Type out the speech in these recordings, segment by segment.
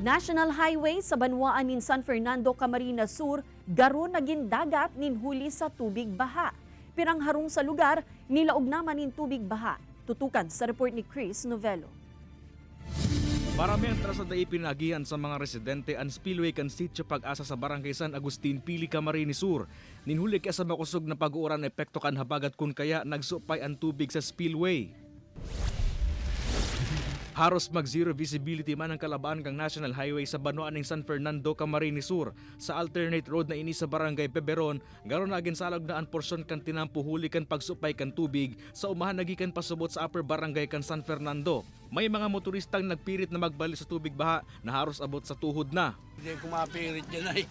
National Highway sa banwaan nin San Fernando, Camarines Sur, garo naging dagat nin huli sa tubig baha. Pirang harong sa lugar, nilaog naman nin tubig baha. Tutukan sa report ni Chris Novello. Paramihan trasad na ipinagihan sa mga residente ang spillway kan sitio Pag-asa sa Barangay San Agustin, Pili, Camarines Sur. Ninhuli kaya sa makusog na pag-uuran epekto kan habagat kun kaya nagsupay ang tubig sa spillway. Haros mag-zero visibility man ang kalabaan kang National Highway sa banwaan ng San Fernando, Camarines Sur. Sa alternate road na ini sa Barangay Peberon, garo na ginsalag na ang porsyon kan tinampo huli kan pagsupay kan tubig sa umahan nagikan pasubot sa upper barangay kan San Fernando. May mga motoristang nagpirit na magbalik sa tubig baha na haros abot sa tuhod na. Hindi ko mapirit dyan ay.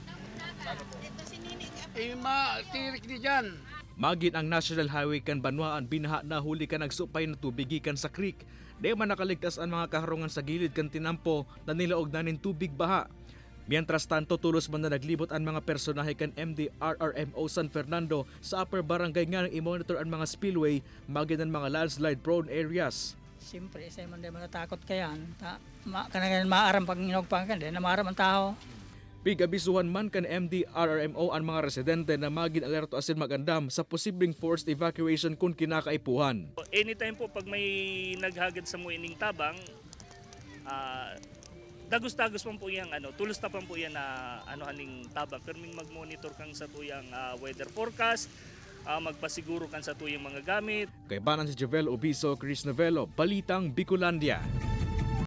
Matirik di dyan. Magin ang National Highway kan banwaan binaha na huli ka nagsupay na tubig gikan sa creek. Di man nakaligtas ang mga kaharungan sa gilid kan tinampo na nilaog na nin tubig baha. Mientras tanto tulos man na naglibot ang mga personahe kan MDRRMO San Fernando sa upper barangay nga nang i-monitor ang mga spillway magin ang mga landslide prone areas. Siyempre, isa man din matatakot kayan. Kanagan maaram pag inogpangkan din na maaram ang tao. Pig-abisuhan man kan MDRRMO ang mga residente na magin alerto asin magandam sa posibleng forced evacuation kung kinakaipuhan. Anytime po pag may naghagad sa muining tabang, dagos-dagos pa po yung tulos na pa po yan na haning tabang. Pero mag-monitor kang sa tuyang weather forecast, magpasiguro kan sa tuyang mga gamit. Kay Banan si Jovel Obiso, Chris Novello, Balitang Bicolandia.